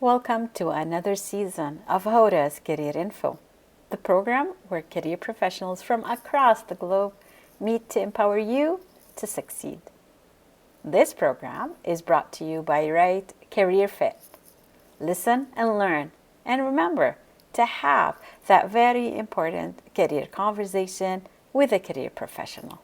Welcome to another season of Hoda's Career Info, the program where career professionals from across the globe meet to empower you to succeed. This program is brought to you by Right Career Fit. Listen and learn, and remember to have that very important career conversation with a career professional.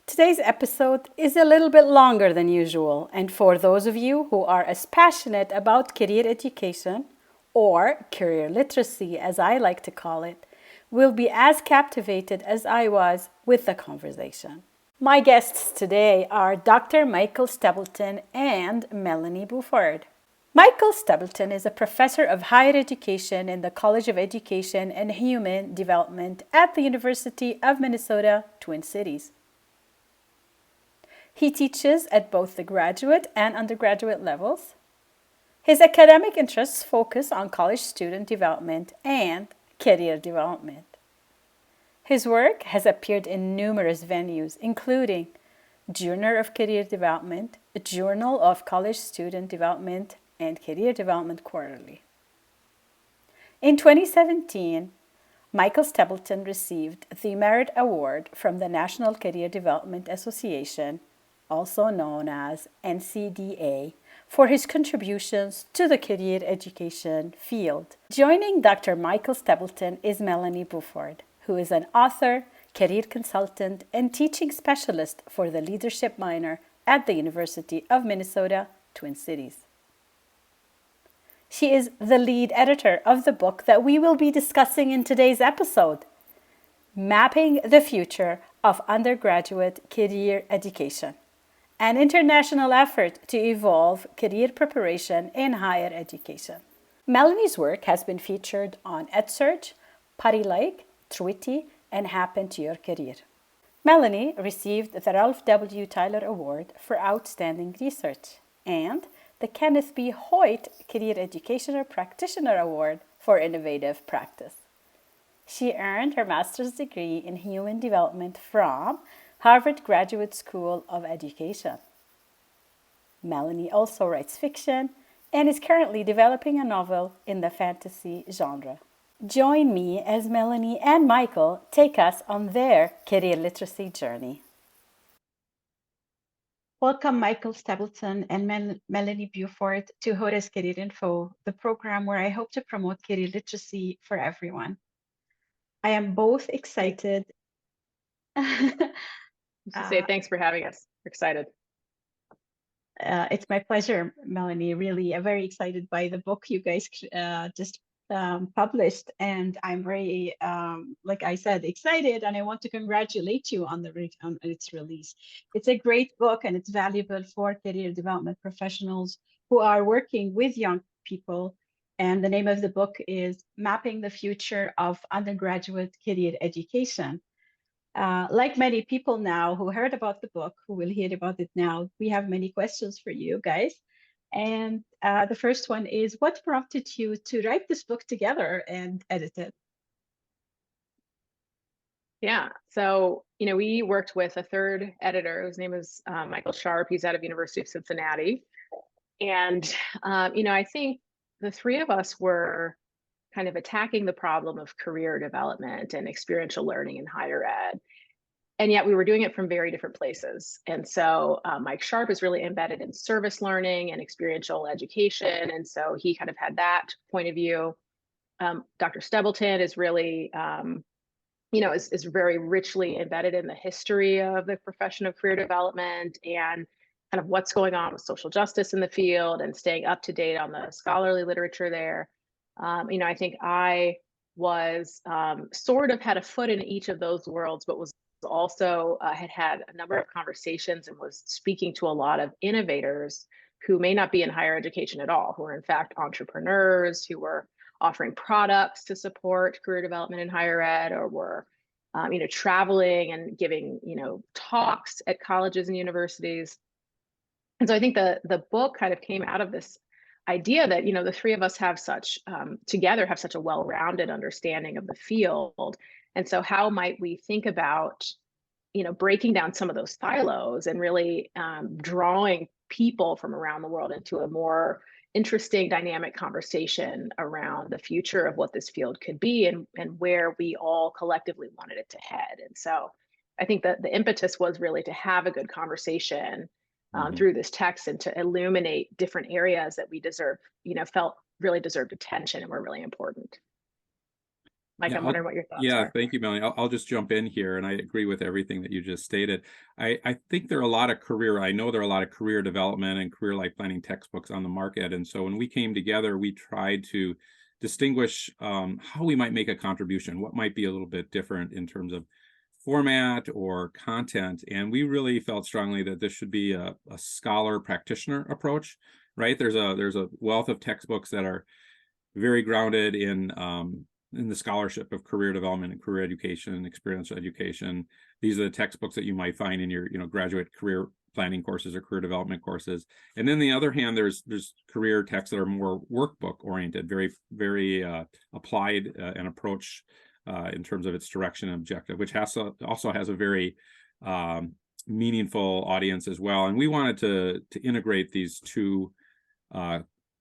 Today's episode is a little bit longer than usual, and for those of you who are as passionate about career education, or career literacy as I like to call it, will be as captivated as I was with the conversation. My guests today are Dr. Michael Stebleton and Melanie Buford. Michael Stebleton is a professor of higher education in the College of Education and Human Development at the University of Minnesota, Twin Cities. He teaches at both the graduate and undergraduate levels. His academic interests focus on college student development and career development. His work has appeared in numerous venues, including Journal of Career Development, Journal of College Student Development, and Career Development Quarterly. In 2017, Michael Stebleton received the Merit Award from the National Career Development Association, also known as NCDA, for his contributions to the career education field. Joining Dr. Michael Stebleton is Melanie Buford, who is an author, career consultant, and teaching specialist for the leadership minor at the University of Minnesota, Twin Cities. She is the lead editor of the book that we will be discussing in today's episode, Mapping the Future of Undergraduate Career Education, an international effort to evolve career preparation in higher education. Melanie's work has been featured on EdSurge, PuttyLike, Twitty, and Happen to Your Career. Melanie received the Ralph W. Tyler Award for Outstanding Research and the Kenneth B. Hoyt Career Educational Practitioner Award for Innovative Practice. She earned her master's degree in human development from Harvard Graduate School of Education. Melanie also writes fiction and is currently developing a novel in the fantasy genre. Join me as Melanie and Michael take us on their career literacy journey. Welcome, Michael Stebleton and Melanie Buford, to Hoda's Career Info, the program where I hope to promote career literacy for everyone. I am both excited. Say thanks for having us. We're excited. It's my pleasure, Melanie. Really, very excited by the book you guys just published, and I'm very, like I said, excited, and I want to congratulate you on its release. It's a great book, and it's valuable for career development professionals who are working with young people. And the name of the book is Mapping the Future of Undergraduate Career Education. Like many people now who heard about the book, who will hear about it now, we have many questions for you guys. And the first one is, what prompted you to write this book together and edit it? Yeah, so, we worked with a third editor whose name is Michael Sharp. He's out of University of Cincinnati. And, I think the three of us were kind of attacking the problem of career development and experiential learning in higher ed. And yet we were doing it from very different places. And so Mike Sharp is really embedded in service learning and experiential education. And so he kind of had that point of view. Dr. Stebleton is really, is very richly embedded in the history of the profession of career development and kind of what's going on with social justice in the field and staying up to date on the scholarly literature there. I think I was sort of had a foot in each of those worlds, but was also had a number of conversations and was speaking to a lot of innovators who may not be in higher education at all, who are in fact entrepreneurs, who were offering products to support career development in higher ed, or were traveling and giving talks at colleges and universities. And so I think the book kind of came out of this idea that the three of us have together have such a well-rounded understanding of the field. And so how might we think about breaking down some of those silos and really drawing people from around the world into a more interesting dynamic conversation around the future of what this field could be and where we all collectively wanted it to head. And so I think that the impetus was really to have a good conversation through this text and to illuminate different areas that we deserve, felt really deserved attention and were really important. Mike, Yeah, I'm wondering what your thoughts are. thank you, Melanie. I'll just jump in here, and I agree with everything that you just stated. I think there are a lot of I know there are a lot of career development and career life planning textbooks on the market. And so when we came together, we tried to distinguish how we might make a contribution, what might be a little bit different in terms of format or content. And we really felt strongly that this should be a scholar practitioner approach, right? There's a wealth of textbooks that are very grounded in the scholarship of career development and career education and experiential education. These are the textbooks that you might find in your graduate career planning courses or career development courses. And then the other hand, there's career texts that are more workbook oriented, very applied and approach in terms of its direction and objective, which also has a very meaningful audience as well. And we wanted to integrate these two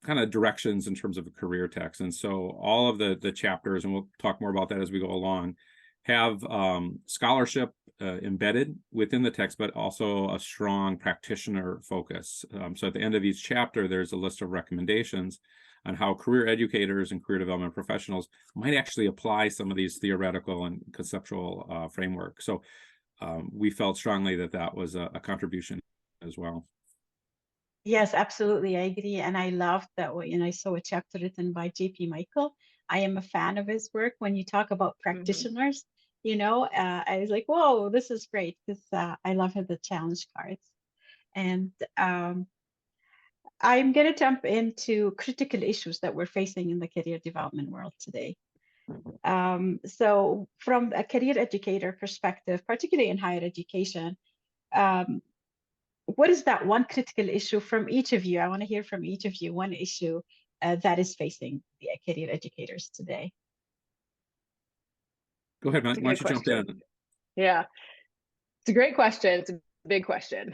kind of directions in terms of a career text. And so all of the chapters, and we'll talk more about that as we go along, have scholarship embedded within the text, but also a strong practitioner focus. So at the end of each chapter, there's a list of recommendations on how career educators and career development professionals might actually apply some of these theoretical and conceptual frameworks. So we felt strongly that that was a contribution as well. Yes, absolutely. I agree. And I loved that when I saw a chapter written by J.P. Michael. I am a fan of his work. When you talk about practitioners, I was like, whoa, this is great, because I love the challenge cards. And I'm going to jump into critical issues that we're facing in the career development world today. So from a career educator perspective, particularly in higher education, what is that one critical issue from each of you? I want to hear from each of you one issue that is facing the career educators today. Go ahead, Mike. Why don't you jump in? Yeah, it's a great question. It's a big question.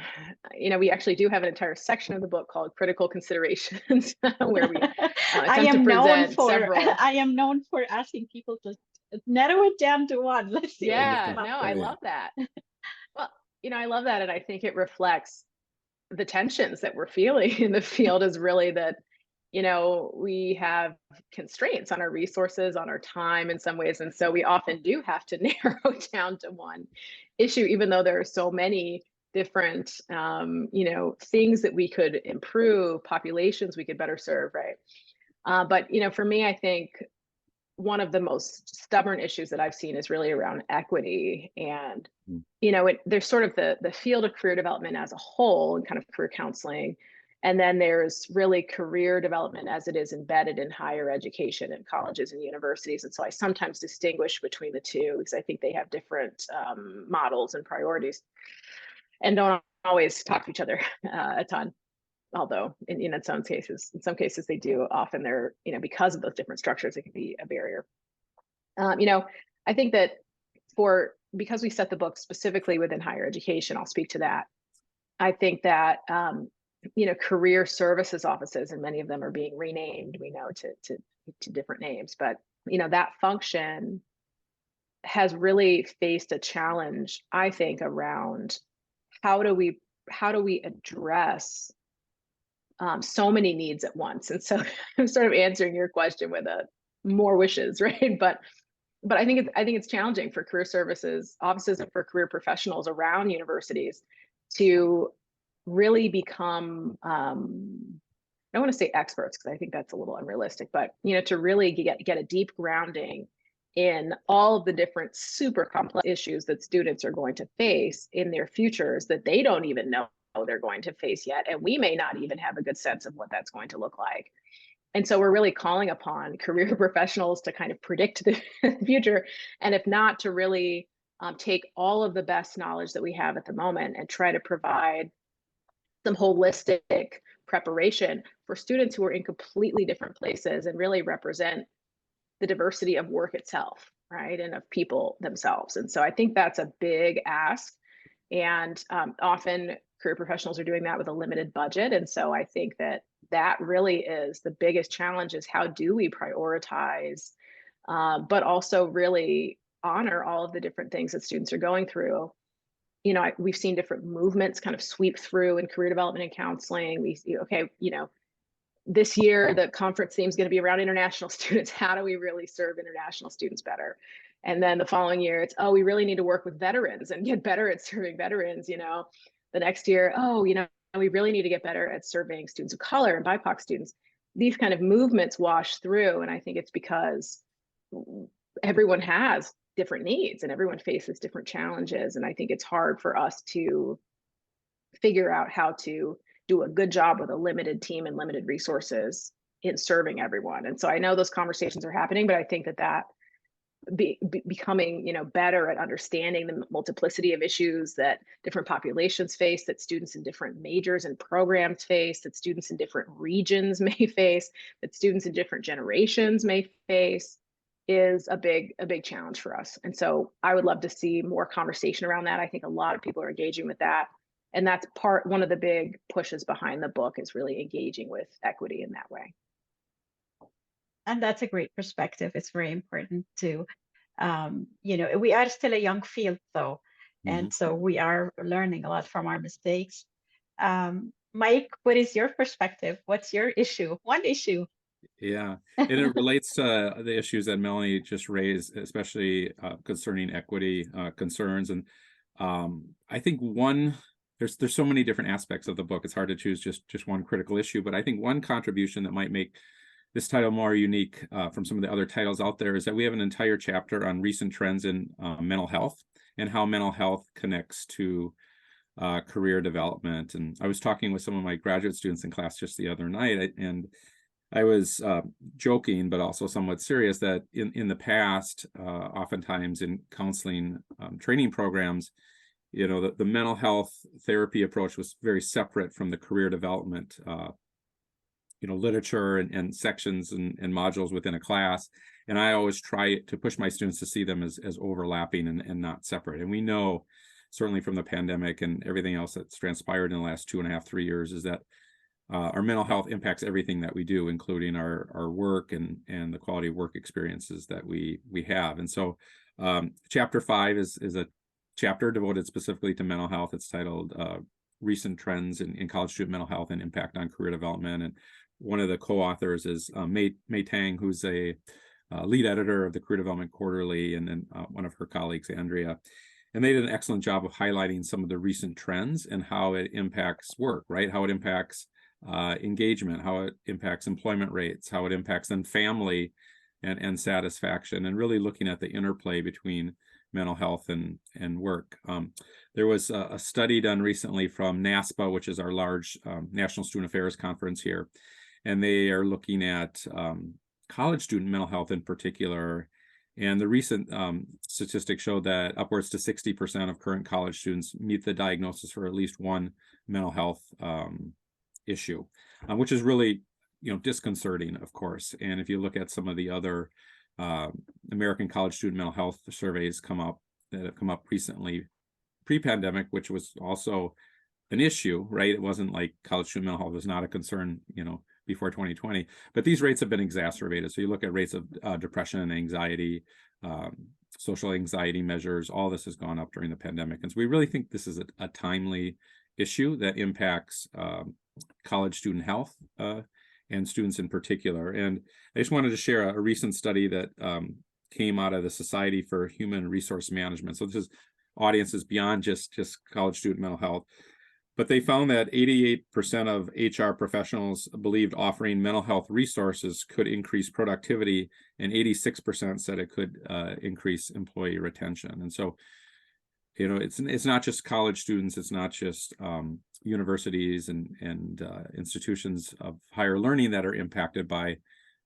We actually do have an entire section of the book called Critical Considerations, where we attempt to present several. I am known for asking people to narrow it down to one. Let's see. Yeah, no, I love that. Well, I love that. And I think it reflects the tensions that we're feeling in the field is really that, we have constraints on our resources, on our time in some ways. And so we often do have to narrow down to one issue, even though there are so many different, things that we could improve, populations we could better serve, right? But, for me, I think one of the most stubborn issues that I've seen is really around equity. And, there's sort of the field of career development as a whole and kind of career counseling. And then there's really career development as it is embedded in higher education and colleges and universities. And so I sometimes distinguish between the two because I think they have different models and priorities and don't always talk to each other a ton. Although in some cases they do. Often they're, because of those different structures, it can be a barrier. I think that because we set the book specifically within higher education, I'll speak to that. I think that, career services offices, and many of them are being renamed, we know, to different names, but, that function has really faced a challenge, I think, around how do we address so many needs at once. And so I'm sort of answering your question with more wishes, right? But I think it's challenging for career services offices and for career professionals around universities to really become, I don't want to say experts because I think that's a little unrealistic, but to really get a deep grounding in all of the different super complex issues that students are going to face in their futures that they don't even know they're going to face yet. And we may not even have a good sense of what that's going to look like. And so we're really calling upon career professionals to kind of predict the future. And if not, to really take all of the best knowledge that we have at the moment and try to provide some holistic preparation for students who are in completely different places and really represent the diversity of work itself, right? And of people themselves. And so I think that's a big ask. And often career professionals are doing that with a limited budget. And so I think that that really is the biggest challenge, is how do we prioritize, but also really honor all of the different things that students are going through. You know, we've seen different movements kind of sweep through in career development and counseling. We see, okay, you know, this year the conference theme is going to be around international students. How do we really serve international students better? And then the following year, it's, oh, we really need to work with veterans and get better at serving veterans. You know, the next year, oh, you know, we really need to get better at serving students of color and BIPOC students. These kind of movements wash through, and I think it's because everyone has different needs and everyone faces different challenges. And I think it's hard for us to figure out how to do a good job with a limited team and limited resources in serving everyone. And so I know those conversations are happening, but I think that becoming, you know, better at understanding the multiplicity of issues that different populations face, that students in different majors and programs face, that students in different regions may face, that students in different generations may face, is a big challenge for us. And so I would love to see more conversation around that. I think a lot of people are engaging with that. And that's one of the big pushes behind the book, is really engaging with equity in that way. And that's a great perspective. It's very important to, you know, we are still a young field though. And so we are learning a lot from our mistakes. Mike, what is your perspective? What's your issue? One issue. Yeah, and it relates to the issues that Melanie just raised, especially concerning equity concerns. And I think there's so many different aspects of the book. It's hard to choose just one critical issue, but I think one contribution that might make this title more unique from some of the other titles out there is that we have an entire chapter on recent trends in mental health and how mental health connects to career development. And I was talking with some of my graduate students in class just the other night, and I was joking, but also somewhat serious, that in the past, oftentimes in counseling training programs, you know, the mental health therapy approach was very separate from the career development, you know, literature and sections and modules within a class. And I always try to push my students to see them as overlapping and not separate. And we know, certainly from the pandemic and everything else that's transpired in the last 2.5, 3 years, is that our mental health impacts everything that we do, including our work and the quality of work experiences that we have. And so chapter 5 is a chapter devoted specifically to mental health. It's titled Recent Trends in College Student Mental Health and Impact on Career Development. And one of the co-authors is Mei Tang, who's a lead editor of the Career Development Quarterly, and then one of her colleagues, Andrea. And they did an excellent job of highlighting some of the recent trends and how it impacts work, right? How it impacts engagement, how it impacts employment rates, how it impacts then family and satisfaction, and really looking at the interplay between mental health and work. There was a study done recently from NASPA, which is our large National Student Affairs Conference here, and they are looking at college student mental health in particular. And the recent statistics showed that upwards to 60% of current college students meet the diagnosis for at least one mental health issue, which is really, you know, disconcerting, of course. And if you look at some of the other American college student mental health surveys that have come up recently, pre-pandemic, which was also an issue, right? It wasn't like college student mental health was not a concern, you know, before 2020, but these rates have been exacerbated. So you look at rates of depression and anxiety, social anxiety measures, all this has gone up during the pandemic. And so we really think this is a timely issue that impacts college student health and students in particular. And I just wanted to share a recent study that came out of the Society for Human Resource Management. So this is audiences beyond just college student mental health. But they found that 88% of HR professionals believed offering mental health resources could increase productivity, and 86% said it could increase employee retention. And so, you know, it's not just college students, it's not just universities and institutions of higher learning that are impacted by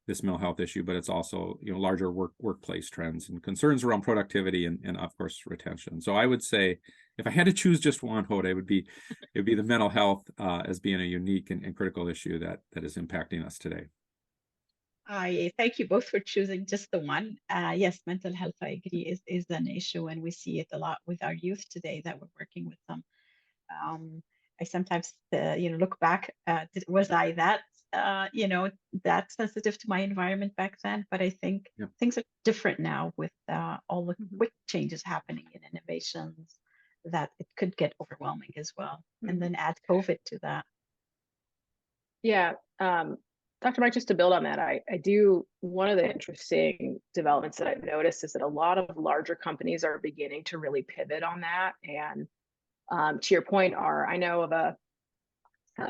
this mental health issue, but it's also, you know, larger workplace trends and concerns around productivity and of course retention. So I would say, if I had to choose just one, Hoda, it would be the mental health as being a unique and critical issue that is impacting us today. I thank you both for choosing just the one. Yes, mental health, I agree, is an issue, and we see it a lot with our youth today that we're working with them. I sometimes, look back, was I that, that sensitive to my environment back then? But I think Yeah. things are different now with all the Mhm. quick changes happening in innovations, that it could get overwhelming as well. And then add COVID to that. Yeah. Dr. Mike, just to build on that, I do, one of the interesting developments that I've noticed is that a lot of larger companies are beginning to really pivot on that. And to your point, I know of a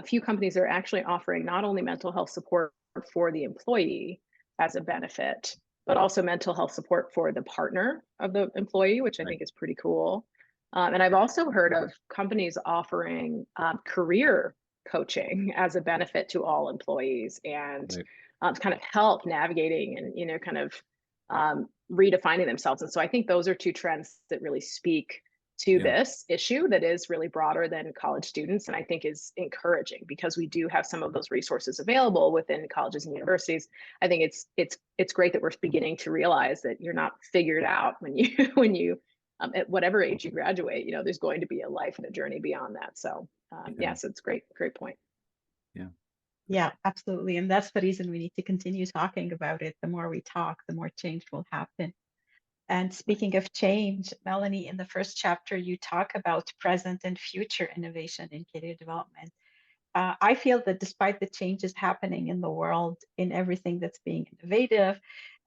few companies that are actually offering not only mental health support for the employee as a benefit, but also mental health support for the partner of the employee, which I think is pretty cool. And I've also heard of companies offering career coaching as a benefit to all employees, and to kind of help navigating and kind of redefining themselves. And so I think those are two trends that really speak to this issue that is really broader than college students, and I think is encouraging, because we do have some of those resources available within colleges and universities. I think it's great that we're beginning to realize that you're not figured out when you at whatever age you graduate. There's going to be a life and a journey beyond that. So so it's great point. Yeah, absolutely. And that's the reason we need to continue talking about it. The more we talk, the more change will happen. And speaking of change, Melanie, in the first chapter, you talk about present and future innovation in career development. I feel that despite the changes happening in the world, in everything that's being innovative,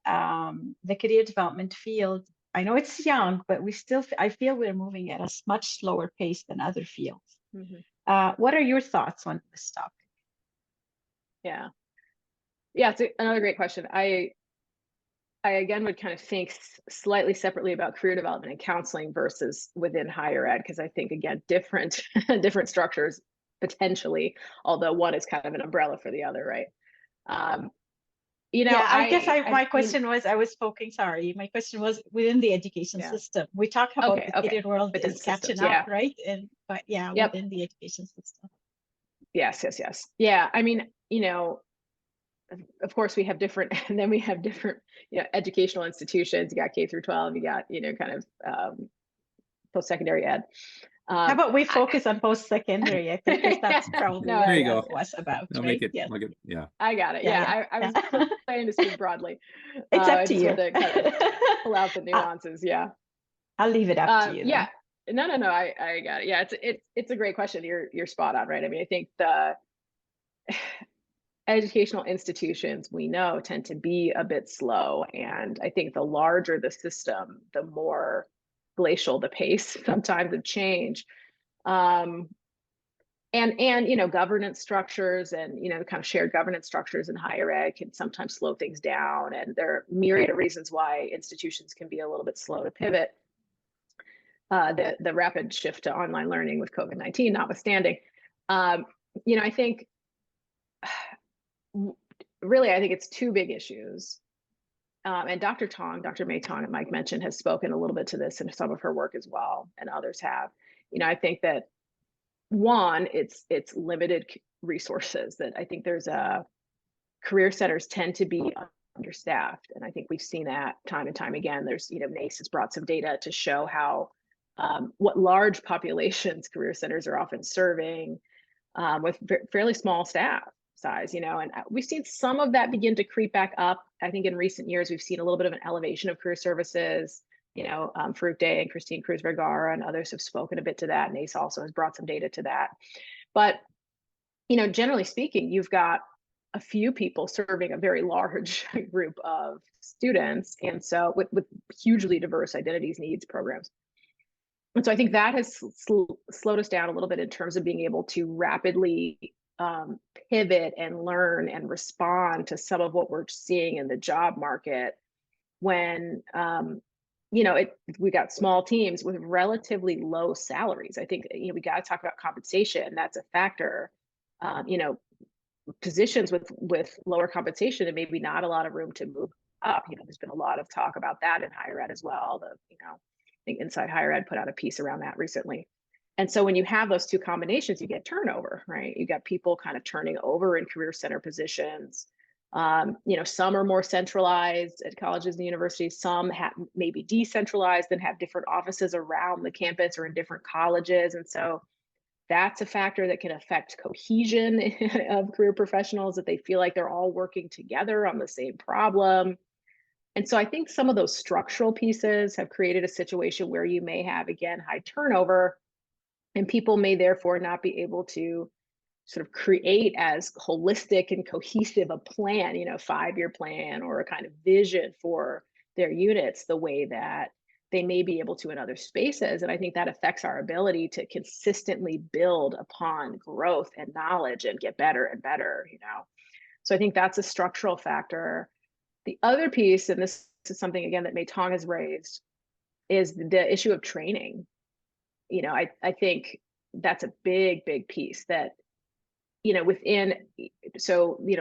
the career development field, I know it's young, but I feel we're moving at a much slower pace than other fields. What are your thoughts on this topic? Yeah, it's another great question. I again would kind of think slightly separately about career development and counseling versus within higher ed, because I think, again, different structures potentially, although one is kind of an umbrella for the other, right? I guess my question was within the education system. We talk about the career world is catching up, right? But within the education system. Yes. Yeah, I mean, of course we have different, and then we have different, educational institutions. You got K through 12, you got, kind of post-secondary ed. How about we focus on post-secondary? I think that's probably what it was about. I'll right? make it, yeah. I got it. I was planning to speak broadly. It's up to you. To kind of pull out the nuances. I'll leave it up to you. Yeah. No. I got it. Yeah, it's a great question. You're spot on, right? I mean, I think the educational institutions, we know, tend to be a bit slow, and I think the larger the system, the more glacial the pace sometimes of change. And governance structures and kind of shared governance structures in higher ed can sometimes slow things down, and there are myriad of reasons why institutions can be a little bit slow to pivot. The rapid shift to online learning with COVID-19 notwithstanding, I think really, I think it's two big issues. And Dr. May Tong, that Mike mentioned, has spoken a little bit to this in some of her work as well, and others have. I think that one, it's limited resources. That I think there's career centers tend to be understaffed, and I think we've seen that time and time again. There's NACE has brought some data to show how what large populations career centers are often serving with fairly small staff size, and we've seen some of that begin to creep back up. I think in recent years, we've seen a little bit of an elevation of career services. Farouk Day and Christine Cruz Vergara and others have spoken a bit to that. NACE also has brought some data to that. But, generally speaking, you've got a few people serving a very large group of students. And so with hugely diverse identities, needs, programs. And so I think that has slowed us down a little bit in terms of being able to rapidly pivot and learn and respond to some of what we're seeing in the job market when, we got small teams with relatively low salaries. I think, we got to talk about compensation. That's a factor. Positions with lower compensation and maybe not a lot of room to move up. There's been a lot of talk about that in higher ed as well. I think Inside Higher Ed put out a piece around that recently. And so when you have those two combinations, you get turnover, right? You got people kind of turning over in career center positions. Some are more centralized at colleges and universities. Some have maybe decentralized and have different offices around the campus or in different colleges. And so That's a factor that can affect cohesion of career professionals, that they feel like they're all working together on the same problem. And so I think some of those structural pieces have created a situation where you may have, again, high turnover, and people may therefore not be able to sort of create as holistic and cohesive a plan, 5-year plan or a kind of vision for their units the way that they may be able to in other spaces. And I think that affects our ability to consistently build upon growth and knowledge and get better and better. So I think that's a structural factor. The other piece, and this is something again that Mei Tong has raised, is the issue of training. I think that's a big piece that,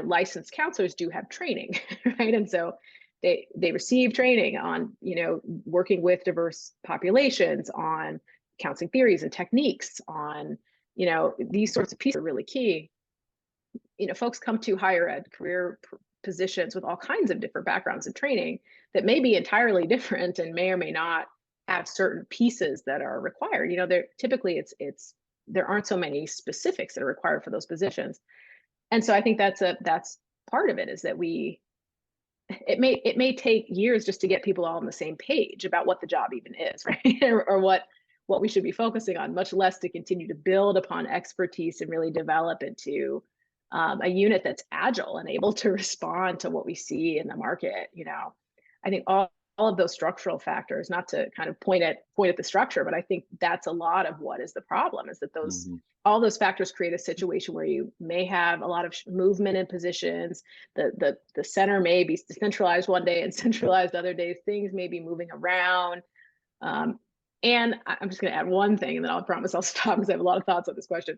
licensed counselors do have training, right? And so they receive training on, working with diverse populations, on counseling theories and techniques, on, these sorts of pieces are really key. Folks come to higher ed career positions with all kinds of different backgrounds and training that may be entirely different and may or may not have certain pieces that are required. There typically there aren't so many specifics that are required for those positions. And so I think that's part of it, is that it may take years just to get people all on the same page about what the job even is, right? or what we should be focusing on, much less to continue to build upon expertise and really develop into a unit that's agile and able to respond to what we see in the market. I think all of those structural factors, not to kind of point at the structure, but I think that's a lot of what is the problem, is that all those factors create a situation where you may have a lot of movement in positions. The center may be decentralized one day and centralized other days. Things may be moving around. And I'm just going to add one thing, and then I'll promise I'll stop, because I have a lot of thoughts on this question.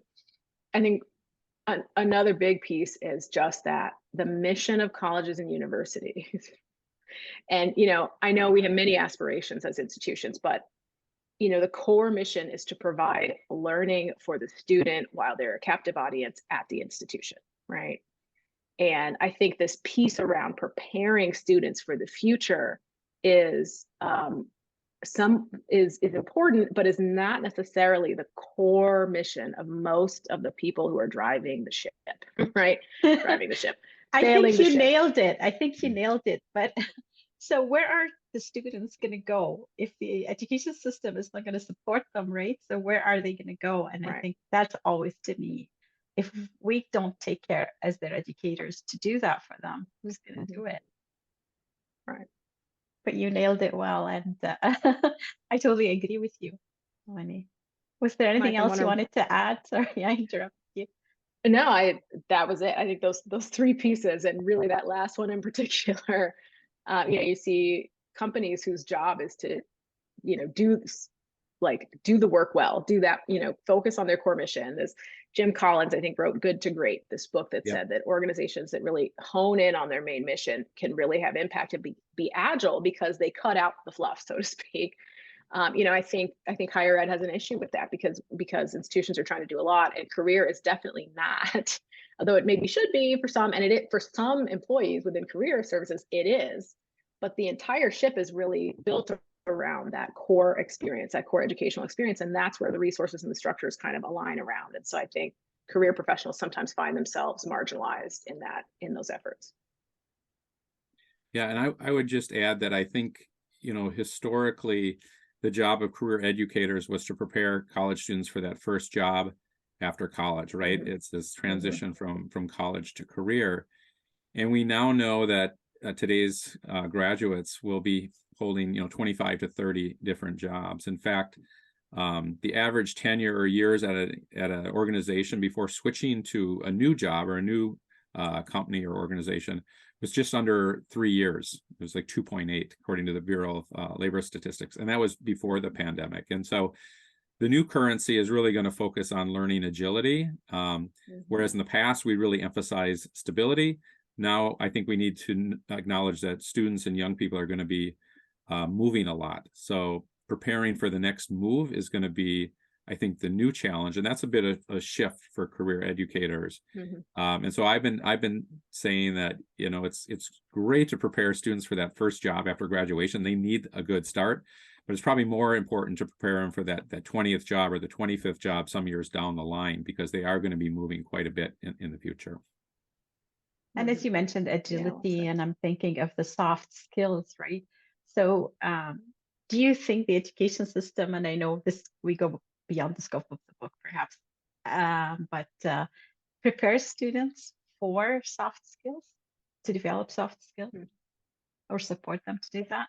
I think another big piece is just that the mission of colleges and universities. And, I know we have many aspirations as institutions, but, the core mission is to provide learning for the student while they're a captive audience at the institution, right? And I think this piece around preparing students for the future is important, but is not necessarily the core mission of most of the people who are driving the ship, right? Driving the ship. I think you nailed it. I think you nailed it. But so where are the students going to go if the education system is not going to support them, right? So where are they going to go? And I think that's always, to me, if we don't take care as their educators to do that for them, who's going to do it? Right. But you nailed it well, and I totally agree with you, Melanie. Was there anything else you wanted to add? Sorry, I interrupted you. No, that was it. I think those three pieces, and really that last one in particular. You see companies whose job is to, do the work well, do that, focus on their core mission. This Jim Collins, I think, wrote Good to Great, this book that said that organizations that really hone in on their main mission can really have impact and be agile, because they cut out the fluff, so to speak. I think higher ed has an issue with that, because institutions are trying to do a lot, and career is definitely not. Although it maybe should be for some, and for some employees within career services, it is. But the entire ship is really built around that core experience, that core educational experience, and that's where the resources and the structures kind of align around. And so I think career professionals sometimes find themselves marginalized in those efforts. Yeah, and I would just add that I think, historically, the job of career educators was to prepare college students for that first job after college, right? Mm-hmm. It's this transition from college to career. And we now know that today's graduates will be holding, 25 to 30 different jobs. In fact, the average tenure or years at an organization before switching to a new job or a new company or organization was just under 3 years. It was like 2.8, according to the Bureau of Labor Statistics. And that was before the pandemic. And so the new currency is really going to focus on learning agility, whereas in the past, we really emphasized stability. Now, I think we need to acknowledge that students and young people are going to be moving a lot. So preparing for the next move is going to be, I think, the new challenge. And that's a bit of a shift for career educators. And so I've been saying that, it's great to prepare students for that first job after graduation. They need a good start. but it's probably more important to prepare them for that 20th job or the 25th job some years down the line, because they are going to be moving quite a bit in the future. And as you mentioned, agility, and I'm thinking of the soft skills, right? So do you think the education system, and I know this, we go beyond the scope of the book perhaps, but prepares students for soft skills, to develop soft skills, or support them to do that?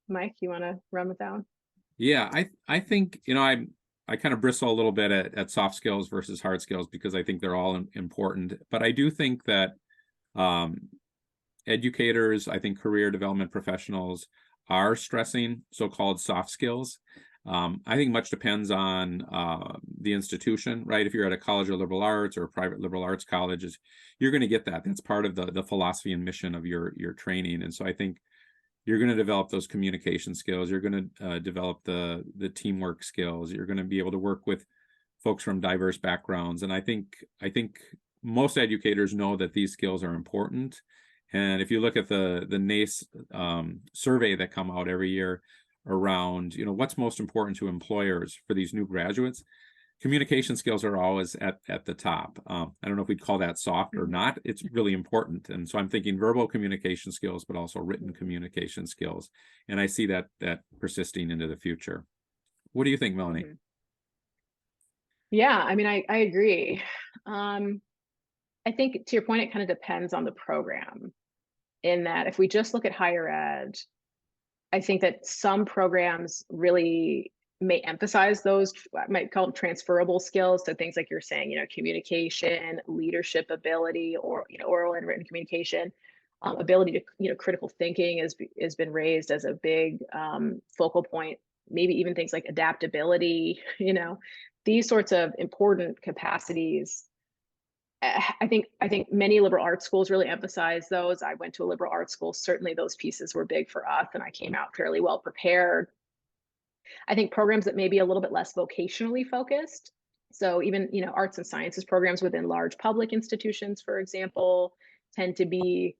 Mike, you want to run with that one? Yeah, I think, I kind of bristle a little bit at soft skills versus hard skills, because I think they're all important. But I do think that educators, I think career development professionals are stressing so-called soft skills. I think much depends on the institution, right? If you're at a college of liberal arts or a private liberal arts colleges, you're going to get that. That's part of the philosophy and mission of your training. And so I think you're going to develop those communication skills. You're going to develop the teamwork skills. You're going to be able to work with folks from diverse backgrounds. And I think most educators know that these skills are important. And if you look at the NACE survey that come out every year around, what's most important to employers for these new graduates, communication skills are always at the top. I don't know if we'd call that soft or not. It's really important. And so I'm thinking verbal communication skills, but also written communication skills. And I see that persisting into the future. What do you think, Melanie? Yeah, I mean, I agree. I think to your point, it kind of depends on the program, in that if we just look at higher ed, I think that some programs really may emphasize those, I might call them transferable skills. So things like you're saying, communication, leadership ability, or, oral and written communication, ability to, critical thinking has been raised as a big focal point. Maybe even things like adaptability, these sorts of important capacities. I think many liberal arts schools really emphasize those. I went to a liberal arts school. Certainly those pieces were big for us, and I came out fairly well prepared. I think programs that may be a little bit less vocationally focused, so even arts and sciences programs within large public institutions, for example, tend to be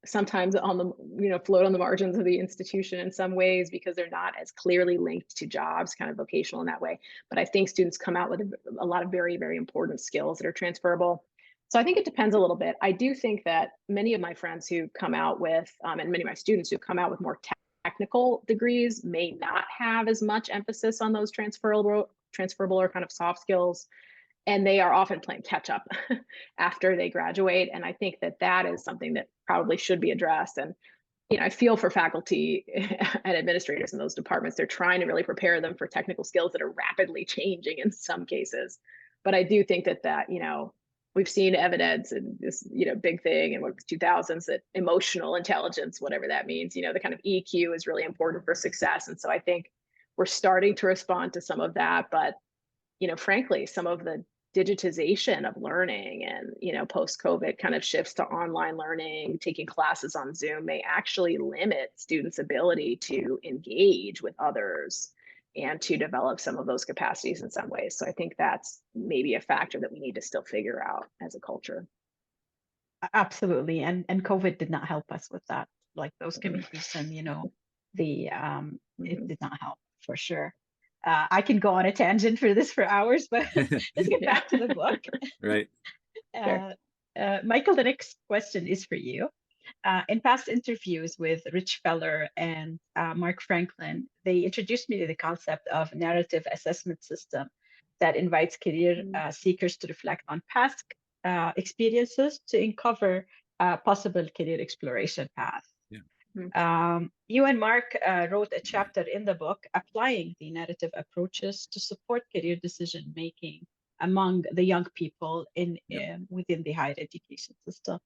sometimes on the float on the margins of the institution in some ways, because they're not as clearly linked to jobs, kind of vocational in that way. But I think students come out with a lot of very, very important skills that are transferable. So I think it depends a little bit. I do think that many of my friends who come out with, and many of my students who come out with more technical degrees may not have as much emphasis on those transferable or kind of soft skills. And they are often playing catch up after they graduate. And I think that is something that probably should be addressed. And, I feel for faculty and administrators in those departments. They're trying to really prepare them for technical skills that are rapidly changing in some cases. But I do think that we've seen evidence in this, big thing in the 2000s that emotional intelligence, whatever that means, the kind of EQ is really important for success. And so I think we're starting to respond to some of that. But, frankly, some of the digitization of learning and, post-COVID kind of shifts to online learning, taking classes on Zoom may actually limit students' ability to engage with others and to develop some of those capacities in some ways. So I think that's maybe a factor that we need to still figure out as a culture. Absolutely. And COVID did not help us with that. Like those communication, it did not help for sure. I can go on a tangent for this for hours, but let's get back to the book. Right. Michael, the next question is for you. In past interviews with Rich Feller and Mark Franklin, they introduced me to the concept of narrative assessment system that invites career seekers to reflect on past experiences to uncover possible career exploration paths. You and Mark wrote a chapter in the book applying the narrative approaches to support career decision making among the young people within the higher education system.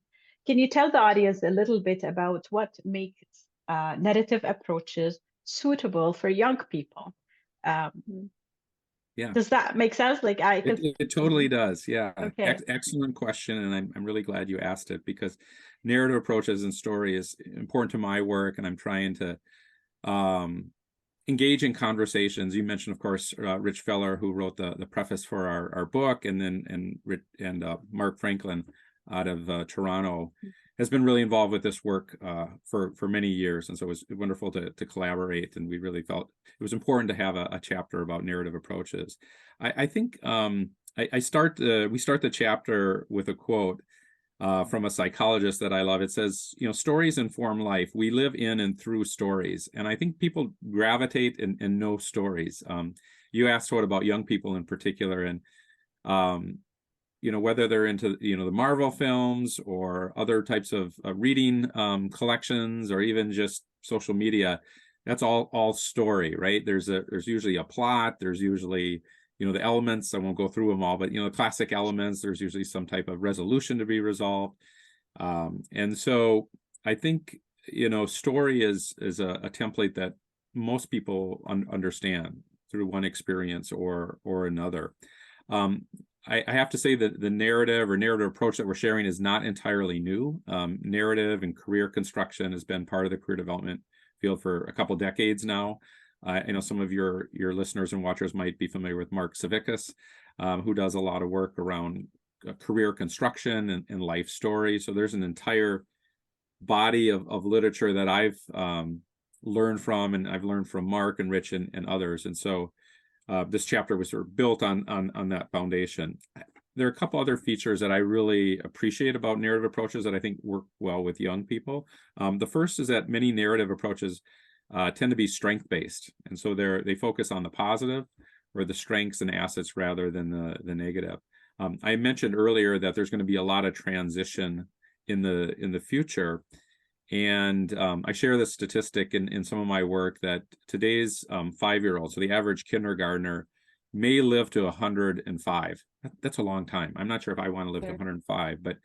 Can you tell the audience a little bit about what makes narrative approaches suitable for young people? Does that make sense? It totally does. Yeah. Okay. Excellent question. And I'm really glad you asked it, because narrative approaches and story is important to my work. And I'm trying to engage in conversations. You mentioned, of course, Rich Feller, who wrote the preface for our book, and then Mark Franklin, out of Toronto, has been really involved with this work for many years. And so it was wonderful to collaborate. And we really felt it was important to have a chapter about narrative approaches. I think we start the chapter with a quote from a psychologist that I love. It says, stories inform life. We live in and through stories. And I think people gravitate and know stories. You asked what about young people in particular, and whether they're into the Marvel films or other types of reading collections, or even just social media. That's all story, right? There's usually a plot. There's usually the elements. I won't go through them all, but the classic elements. There's usually some type of resolution to be resolved, and so I think story is a template that most people understand through one experience or another. I have to say that the narrative approach that we're sharing is not entirely new. Narrative and career construction has been part of the career development field for a couple decades now. I know some of your listeners and watchers might be familiar with Mark Savickas, who does a lot of work around career construction and life story. So there's an entire body of literature that I've learned from, and I've learned from Mark and Rich and others. And so this chapter was sort of built on that foundation. There are a couple other features that I really appreciate about narrative approaches that I think work well with young people. The first is that many narrative approaches tend to be strength-based, and so they focus on the positive or the strengths and assets rather than the negative. I mentioned earlier that there's going to be a lot of transition in the future, and I share this statistic in some of my work that today's 5-year-old, so the average kindergartner, may live to 105. That's a long time. I'm not sure if I want to live to 105, but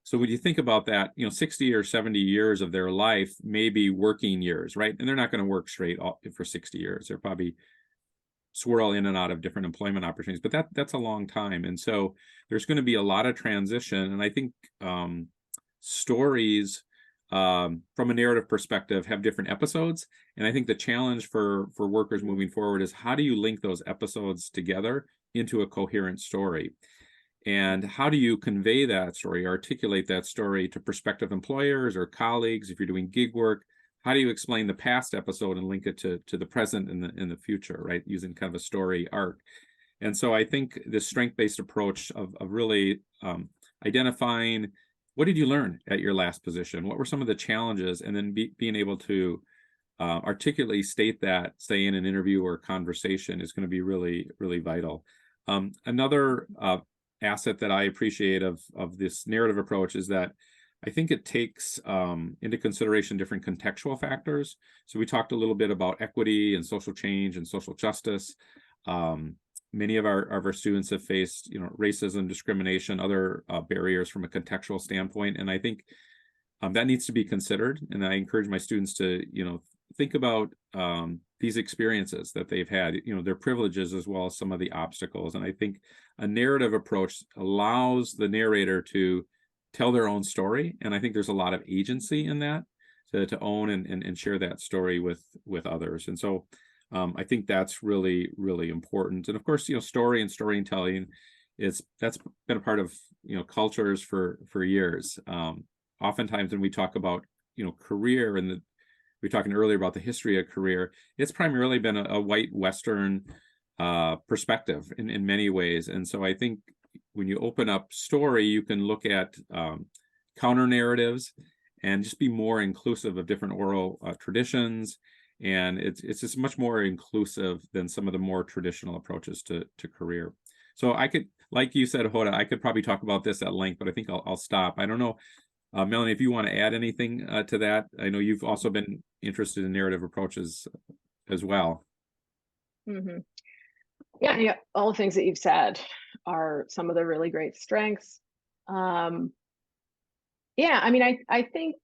so when you think about that, 60 or 70 years of their life may be working years, right? And they're not going to work straight for 60 years. They'll probably swirl in and out of different employment opportunities, but that's a long time. And so there's going to be a lot of transition. And I think stories from a narrative perspective have different episodes. And I think the challenge for workers moving forward is, how do you link those episodes together into a coherent story? And how do you convey that story, articulate that story to prospective employers or colleagues? If you're doing gig work, how do you explain the past episode and link it to the present and in the future, right? Using kind of a story arc. And so I think this strength-based approach of really identifying, what did you learn at your last position? What were some of the challenges? And then being able to articulately state that, say in an interview or conversation, is going to be really, really vital. Another asset that I appreciate of this narrative approach is that I think it takes into consideration different contextual factors. So we talked a little bit about equity and social change and social justice. Many of our students have faced, racism, discrimination, other barriers from a contextual standpoint, and I think that needs to be considered. And I encourage my students to, think about these experiences that they've had, their privileges as well as some of the obstacles. And I think a narrative approach allows the narrator to tell their own story. And I think there's a lot of agency in that to own and share that story with others. And so I think that's really, really important. And of course, story and storytelling that's been a part of, cultures for years. Oftentimes when we talk about, career, and we were talking earlier about the history of career, it's primarily been a white Western perspective in many ways. And so I think when you open up story, you can look at counter narratives and just be more inclusive of different oral traditions. And it's just much more inclusive than some of the more traditional approaches to career. So I could, like you said, Hoda, I could probably talk about this at length, but I think I'll stop. I don't know, Melanie, if you want to add anything to that. I know you've also been interested in narrative approaches as well. Mm-hmm. Yeah, all the things that you've said are some of the really great strengths. I think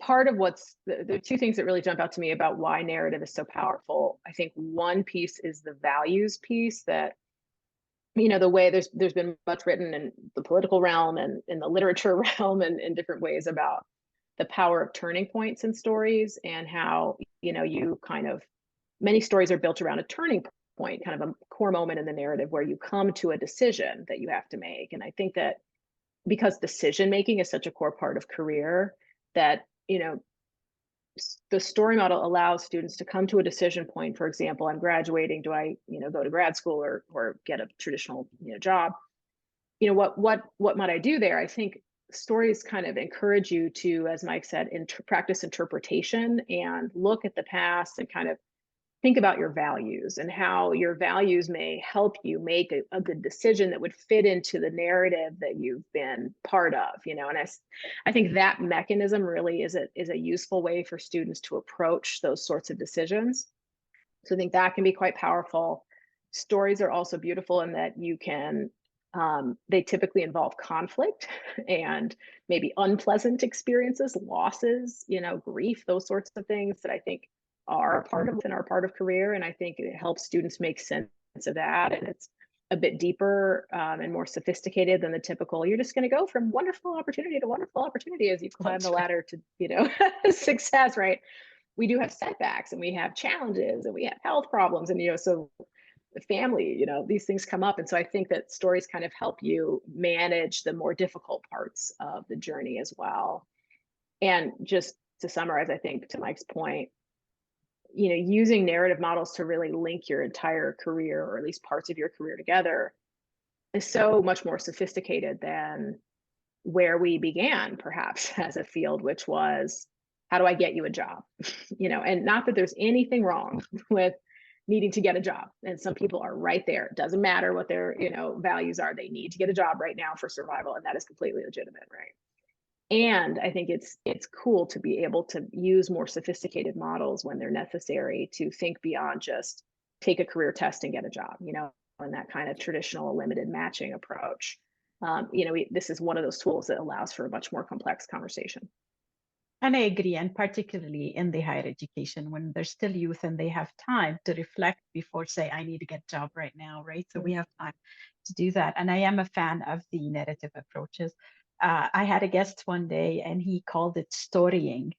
part of what's the two things that really jump out to me about why narrative is so powerful. I think one piece is the values piece, that the way there's been much written in the political realm and in the literature realm and in different ways about the power of turning points in stories, and how many stories are built around a turning point, kind of a core moment in the narrative where you come to a decision that you have to make. And I think that because decision making is such a core part of career, that, the story model allows students to come to a decision point. For example, I'm graduating. Do I, go to grad school or get a traditional, job? What might I do there? I think stories kind of encourage you to, as Mike said, practice interpretation and look at the past and kind of think about your values and how your values may help you make a good decision that would fit into the narrative that you've been part of, and I think that mechanism really is a useful way for students to approach those sorts of decisions. So I think that can be quite powerful. Stories are also beautiful in that you can, they typically involve conflict and maybe unpleasant experiences, losses, grief, those sorts of things that I think are part of career. And I think it helps students make sense of that. And it's a bit deeper and more sophisticated than the typical, you're just going to go from wonderful opportunity to wonderful opportunity as you climb the ladder to, success, right? We do have setbacks and we have challenges and we have health problems. And, so the family, these things come up. And so I think that stories kind of help you manage the more difficult parts of the journey as well. And just to summarize, I think to Mike's point, using narrative models to really link your entire career, or at least parts of your career, together is so much more sophisticated than where we began, perhaps, as a field, which was, how do I get you a job? And not that there's anything wrong with needing to get a job. And some people are right there. It doesn't matter what their, values are. They need to get a job right now for survival. And that is completely legitimate, right? And I think it's cool to be able to use more sophisticated models when they're necessary to think beyond just take a career test and get a job, and that kind of traditional limited matching approach. This is one of those tools that allows for a much more complex conversation. And I agree, and particularly in the higher education, when they're still youth and they have time to reflect before say, I need to get a job right now, right? So we have time to do that. And I am a fan of the narrative approaches. I had a guest one day and he called it storying.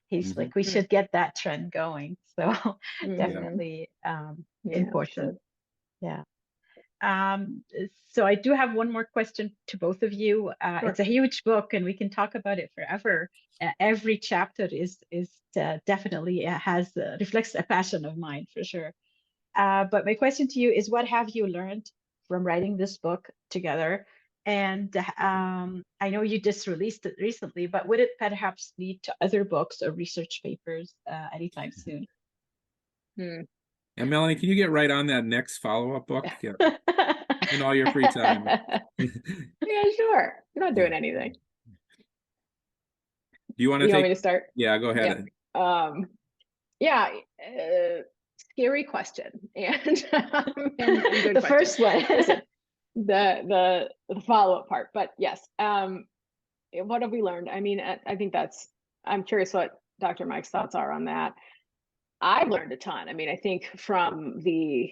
He's like, we should get that trend going. So definitely important. Yeah. So I do have one more question to both of you. Sure. It's a huge book and we can talk about it forever. Every chapter is definitely reflects a passion of mine for sure. But my question to you is, what have you learned from writing this book together? And I know you just released it recently, but would it perhaps lead to other books or research papers anytime soon? And Melanie, can you get right on that next follow-up book? Yeah. In all your free time. Yeah, sure. I'm not doing anything. Do you want me to start? Yeah, go ahead. Yeah. Scary question. And the question. First one. Listen, the follow-up part. But yes, what have we learned? I mean, I think I'm curious what Dr. Mike's thoughts are on that. I've learned a ton. I mean, I think from the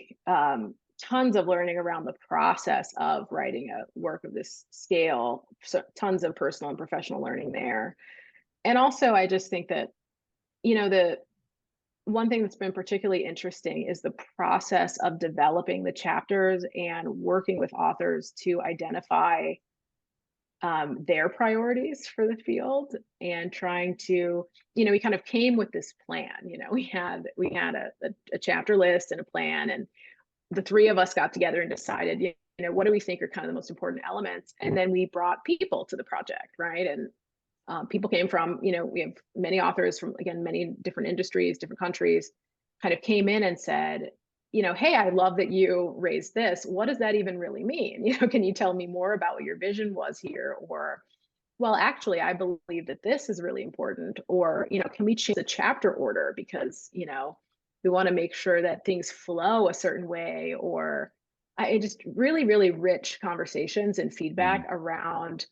tons of learning around the process of writing a work of this scale, so tons of personal and professional learning there. And also, I just think that, the one thing that's been particularly interesting is the process of developing the chapters and working with authors to identify their priorities for the field and trying to, we kind of came with this plan. We had a chapter list and a plan, and the three of us got together and decided, what do we think are kind of the most important elements? And then we brought people to the project, right? And people came from, we have many authors from, again, many different industries, different countries, kind of came in and said, hey, I love that you raised this. What does that even really mean? Can you tell me more about what your vision was here? Or, well, actually, I believe that this is really important. Or, can we change the chapter order because, we want to make sure that things flow a certain way? Or I just really, really rich conversations and feedback around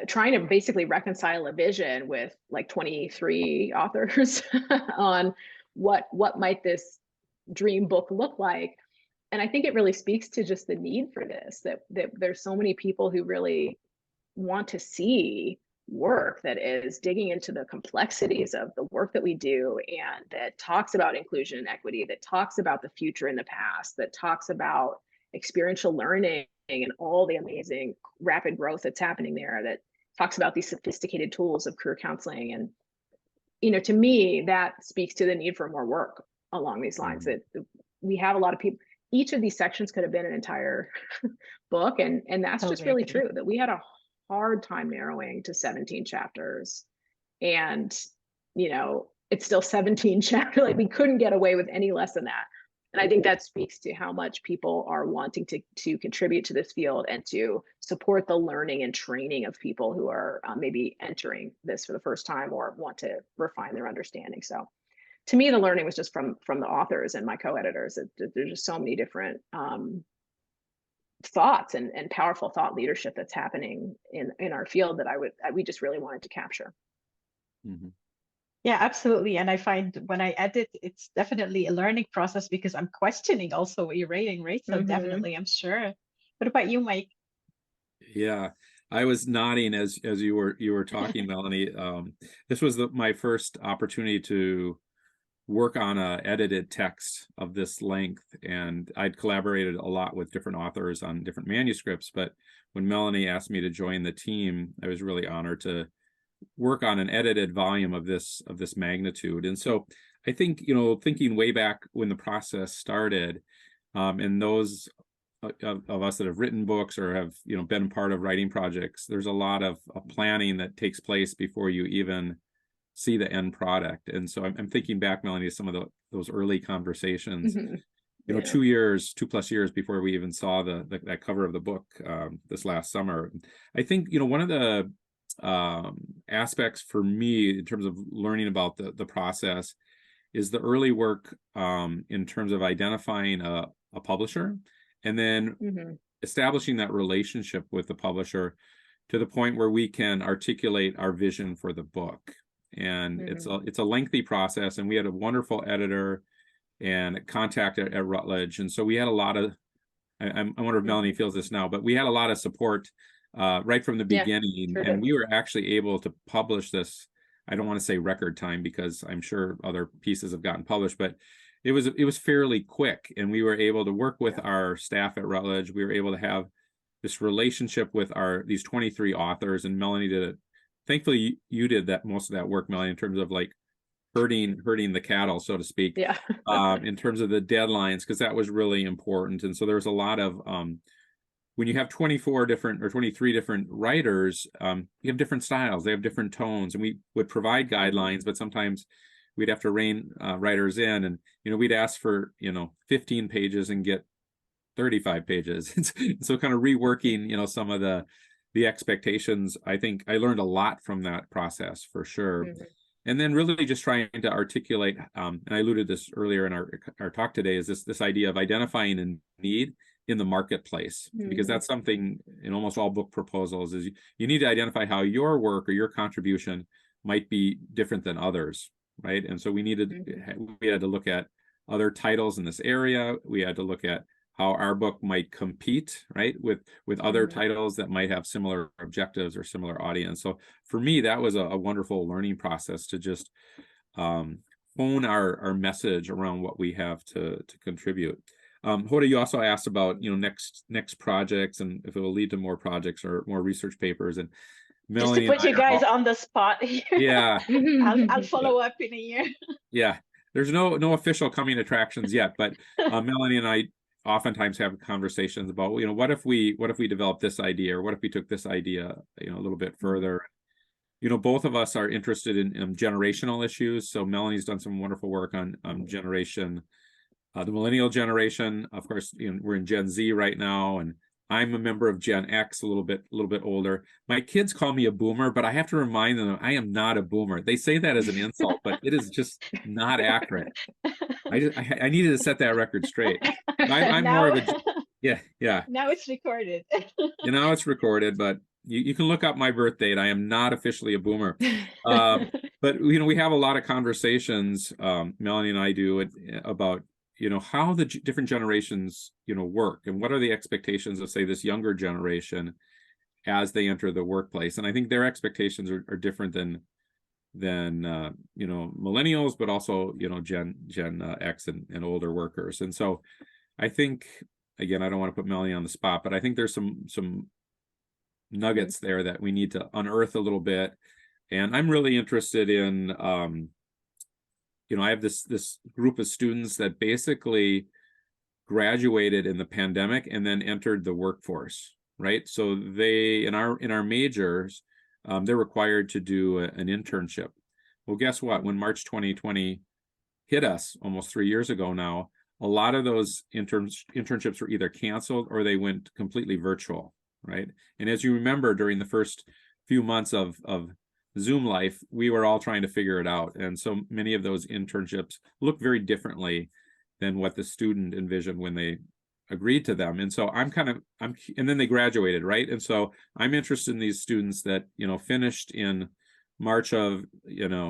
trying to basically reconcile a vision with like 23 authors on what might this dream book look like. And I think it really speaks to just the need for this, that there's so many people who really want to see work that is digging into the complexities of the work that we do, and that talks about inclusion and equity, that talks about the future and the past, that talks about experiential learning and all the amazing rapid growth that's happening there, that talks about these sophisticated tools of career counseling. And, you know, to me, that speaks to the need for more work along these lines, that we have a lot of people, each of these sections could have been an entire book. And that's Totally just really agree. true, that we had a hard time narrowing to 17 chapters. And, you know, it's still 17 chapters. Like, we couldn't get away with any less than that. And I think that speaks to how much people are wanting to contribute to this field and to support the learning and training of people who are maybe entering this for the first time or want to refine their understanding. So to me, the learning was just from the authors and my co-editors. There's just so many different thoughts and powerful thought leadership that's happening in our field that we just really wanted to capture. Mm-hmm. Yeah, absolutely. And I find when I edit, it's definitely a learning process because I'm questioning also what you're writing, right? So definitely, I'm sure. What about you, Mike? Yeah, I was nodding as you were talking, Melanie. This was my first opportunity to work on a edited text of this length, and I'd collaborated a lot with different authors on different manuscripts. But when Melanie asked me to join the team, I was really honored to work on an edited volume of this magnitude. And so I think, you know, thinking way back when the process started, and those of us that have written books or have, you know, been part of writing projects, there's a lot of planning that takes place before you even see the end product. And so I'm thinking back, Melanie, to some of those early conversations, you know, 2+ years before we even saw that cover of the book this last summer. I think, you know, one of the aspects for me in terms of learning about the process is the early work in terms of identifying a publisher and then establishing that relationship with the publisher to the point where we can articulate our vision for the book. And it's a lengthy process, and we had a wonderful editor and contact at Routledge, and so we had a lot of, I wonder if Melanie feels this now, but we had a lot of support right from the beginning, and we were actually able to publish this. I don't want to say record time because I'm sure other pieces have gotten published, but it was fairly quick, and we were able to work with our staff at Routledge. We were able to have this relationship with these 23 authors, and Melanie did it. Thankfully, you did most of that work, Melanie, in terms of like herding the cattle, so to speak, in terms of the deadlines, because that was really important. And so there was a lot of when you have 24 different or 23 different writers, you have different styles, they have different tones, and we would provide guidelines, but sometimes we'd have to rein writers in, and, you know, we'd ask for, 15 pages and get 35 pages. So kind of reworking, some of the expectations. I think I learned a lot from that process for sure. And then really just trying to articulate, and I alluded this earlier in our talk today, is this idea of identifying a need in the marketplace, because that's something in almost all book proposals is you need to identify how your work or your contribution might be different than others, right? And so we had to look at other titles in this area. We had to look at how our book might compete, right, with other titles that might have similar objectives or similar audience. So for me, that was a wonderful learning process to just hone our message around what we have to contribute. Hoda, you also asked about next projects and if it will lead to more projects or more research papers. And Melanie, just to put you guys on the spot here. Yeah, I'll follow up in a year. Yeah, there's no official coming attractions yet, but Melanie and I oftentimes have conversations about, what if we develop this idea, or what if we took this idea, a little bit further. Both of us are interested in generational issues. So Melanie's done some wonderful work on generation, the millennial generation. Of course, we're in Gen Z right now, and I'm a member of Gen X, a little bit older. My kids call me a boomer, but I have to remind them I am not a boomer. They say that as an insult, but it is just not accurate. I needed to set that record straight. I'm more of a yeah. Now it's recorded. It's recorded, but you can look up my birth date. I am not officially a boomer. But we have a lot of conversations, Melanie and I do, about how the different generations work, and what are the expectations of, say, this younger generation as they enter the workplace. And I think their expectations are different than millennials, but also Gen X and older workers. And so I think again, I don't want to put Melanie on the spot, but I think there's some nuggets there that we need to unearth a little bit. And I'm really interested in, I have this group of students that basically graduated in the pandemic and then entered the workforce, right? So they, in our majors, they're required to do an internship. Well, guess what? When March 2020 hit us almost 3 years ago now, a lot of those internships were either canceled or they went completely virtual, right? And as you remember, during the first few months of Zoom life, we were all trying to figure it out. And so many of those internships look very differently than what the student envisioned when they agreed to them. And so and then they graduated, right? And so I'm interested in these students that, finished in March of,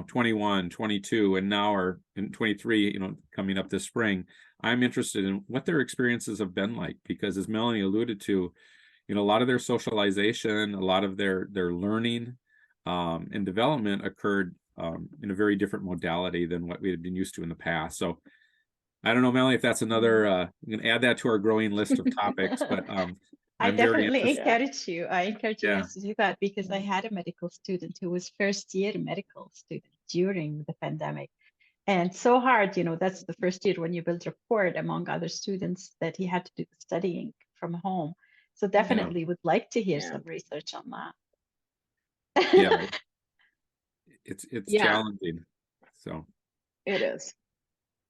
21, 22, and now are in 23, coming up this spring. I'm interested in what their experiences have been like, because as Melanie alluded to, a lot of their socialization, a lot of their learning and development occurred in a very different modality than what we had been used to in the past. So I don't know, Melanie, if that's another, you can add that to our growing list of topics, but I I'm very definitely interested. encourage you. I encourage you Yeah. guys to do that, because I had a medical student who was first year medical student during the pandemic. And so hard, that's the first year when you build rapport among other students, that he had to do the studying from home. So definitely would like to hear some research on that. Yeah, it's Yeah. challenging. So It is.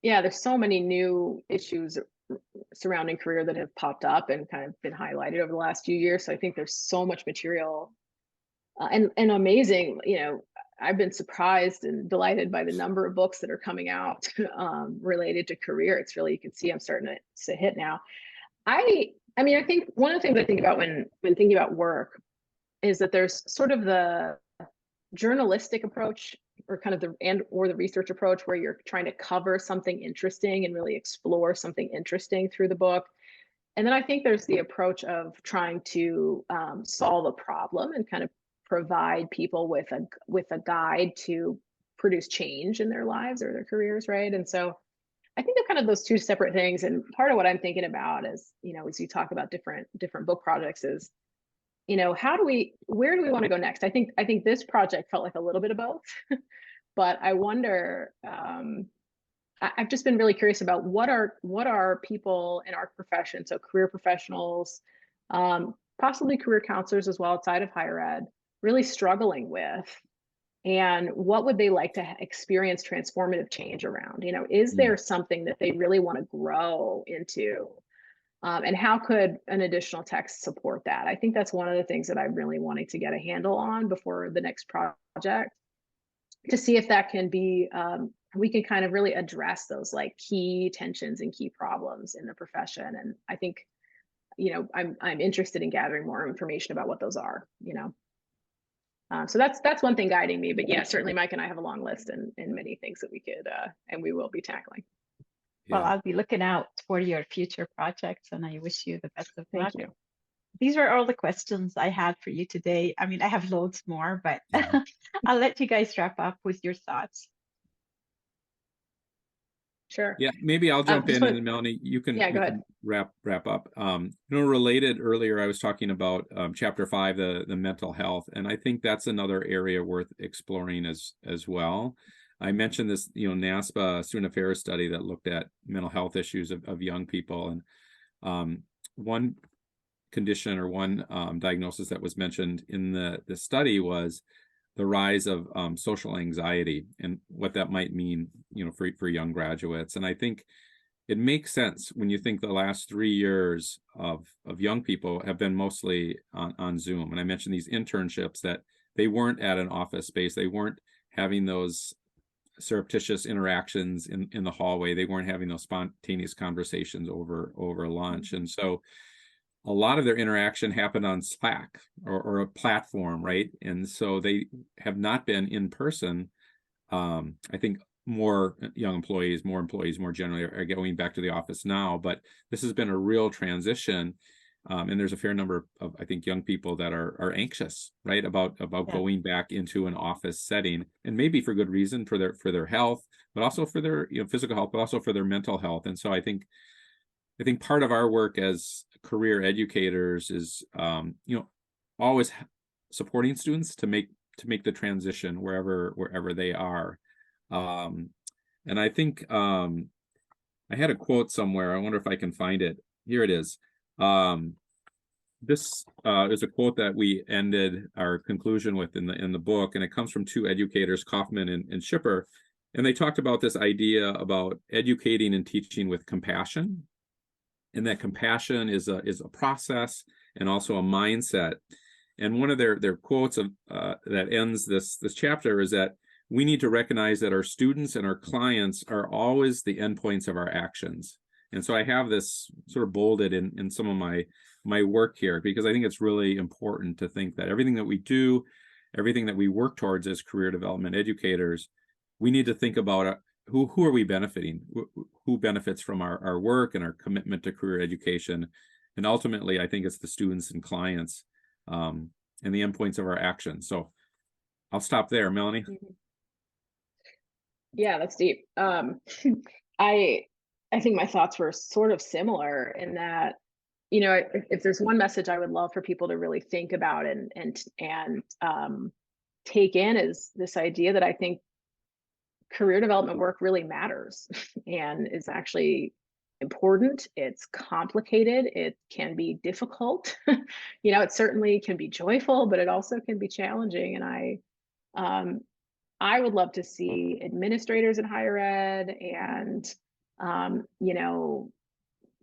Yeah, there's so many new issues surrounding career that have popped up and kind of been highlighted over the last few years. So I think there's so much material and amazing. I've been surprised and delighted by the number of books that are coming out related to career. It's really, you can see I'm starting to hit now. I think one of the things I think about when thinking about work is that there's sort of the journalistic approach, or kind of the research approach, where you're trying to cover something interesting and really explore something interesting through the book. And then I think there's the approach of trying to solve a problem and kind of provide people with a guide to produce change in their lives or their careers, right? And so I think they're kind of those two separate things. And part of what I'm thinking about is, as you talk about different book projects, is where do we want to go next? I think this project felt like a little bit of both, but I wonder, I've just been really curious about what are people in our profession, so career professionals, possibly career counselors as well outside of higher ed, really struggling with, and what would they like to experience transformative change around? Is there something that they really want to grow into? And how could an additional text support that? I think that's one of the things that I'm really wanting to get a handle on before the next project, to see if that can be, we can kind of really address those like key tensions and key problems in the profession. And I think, I'm interested in gathering more information about what those are, so that's one thing guiding me. But yeah, certainly Mike and I have a long list and many things that we could, and we will be tackling. Well, I'll be looking out for your future projects, and I wish you the best of luck. Thank you. These were all the questions I had for you today. I mean, I have loads more, but I'll let you guys wrap up with your thoughts. Sure. Yeah, maybe I'll jump in, and then Melanie, you can, go ahead. wrap up. Related, earlier I was talking about chapter 5, the mental health, and I think that's another area worth exploring as well. I mentioned this, NASPA student affairs study that looked at mental health issues of young people, and one condition or one diagnosis that was mentioned in the study was the rise of social anxiety and what that might mean, for young graduates. And I think it makes sense when you think the last 3 years of young people have been mostly on Zoom. And I mentioned these internships, that they weren't at an office space, they weren't having those surreptitious interactions in the hallway, they weren't having those spontaneous conversations over lunch. And so a lot of their interaction happened on Slack or a platform, right? And so they have not been in person. I think more employees more generally are going back to the office now, but this has been a real transition. And there's a fair number of, I think, young people that are anxious, right, about going back into an office setting, and maybe for good reason, for their health, but also for their physical health, but also for their mental health. And so I think I think part of our work as career educators is, always supporting students to make the transition wherever they are. And I think I had a quote somewhere. I wonder if I can find it. Here it is. This is a quote that we ended our conclusion with in the book, and it comes from two educators, Kaufman and Schipper, and they talked about this idea about educating and teaching with compassion, and that compassion is a process and also a mindset. And one of their quotes of that ends this chapter is that we need to recognize that our students and our clients are always the endpoints of our actions. And so I have this sort of bolded in some of my work here, because I think it's really important to think that everything that we do, everything that we work towards as career development educators, we need to think about who are we benefiting, who benefits from our work and our commitment to career education. And ultimately, I think it's the students and clients and the endpoints of our actions. So I'll stop there. Melanie? Yeah, that's deep. I think my thoughts were sort of similar in that, if there's one message I would love for people to really think about and take in, is this idea that I think career development work really matters and is actually important. It's complicated. It can be difficult. It certainly can be joyful, but it also can be challenging. And I would love to see administrators in higher ed and,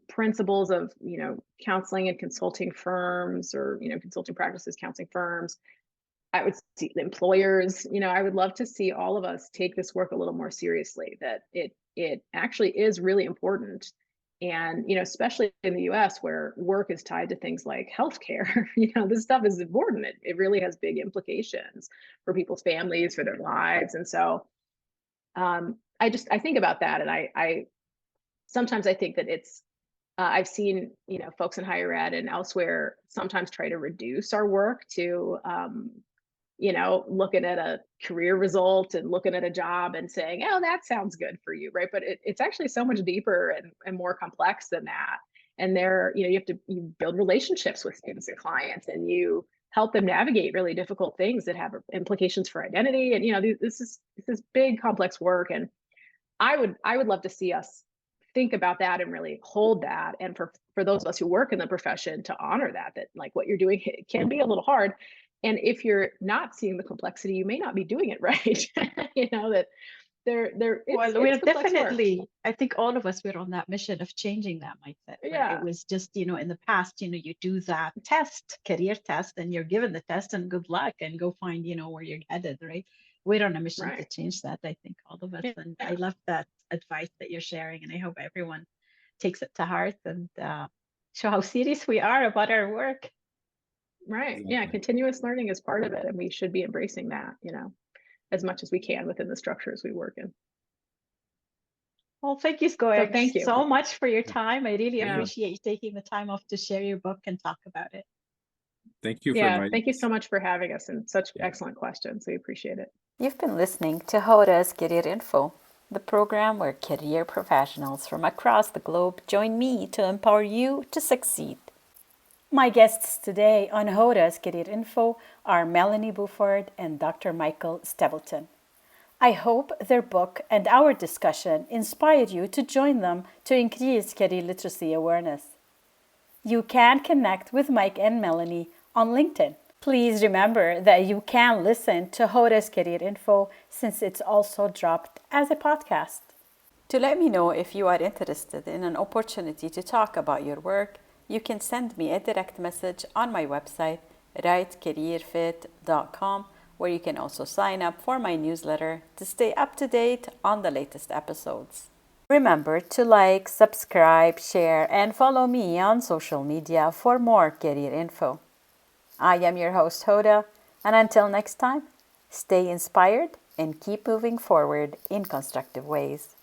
principals of, counseling and consulting firms, or, consulting practices, counseling firms. I would see the employers, I would love to see all of us take this work a little more seriously, that it actually is really important. And, especially in the US, where work is tied to things like healthcare, this stuff is important. It really has big implications for people's families, for their lives. And so I think about that. And I sometimes I think that it's, I've seen, folks in higher ed and elsewhere sometimes try to reduce our work to, looking at a career result and looking at a job and saying, oh, that sounds good for you, right? But it's actually so much deeper and more complex than that. And you build relationships with students and clients, and you help them navigate really difficult things that have implications for identity. And, this is big, complex work. And I would love to see us think about that and really hold that. And for those of us who work in the profession, to honor that like what you're doing, it can be a little hard. And if you're not seeing the complexity, you may not be doing it right. That Well, we're definitely, I think all of us were on that mission of changing that mindset. Yeah. It was just, in the past, you do that career test, and you're given the test and good luck and go find, where you're headed, right? We're on a mission to change that, I think, all of us. Yeah. And I love that advice that you're sharing. And I hope everyone takes it to heart and show how serious we are about our work. Right. Exactly. Yeah. Continuous learning is part of it. And we should be embracing that, as much as we can within the structures we work in. Well, thank you, thank you so much for your time. I really Yeah. appreciate you taking the time off to share your book and talk about it. Thank you for Yeah. inviting Thank you us. so much for having us, and such excellent questions. We appreciate it. You've been listening to Hoda's Career Info, the program where career professionals from across the globe join me to empower you to succeed. My guests today on Hoda's Career Info are Melanie Buford and Dr. Michael Stebleton. I hope their book and our discussion inspired you to join them to increase career literacy awareness. You can connect with Mike and Melanie on LinkedIn. Please remember that you can listen to Hoda's Career Info, since it's also dropped as a podcast. To let me know if you are interested in an opportunity to talk about your work, you can send me a direct message on my website, rightcareerfit.com, where you can also sign up for my newsletter to stay up to date on the latest episodes. Remember to like, subscribe, share, and follow me on social media for more career info. I am your host, Hoda, and until next time, stay inspired and keep moving forward in constructive ways.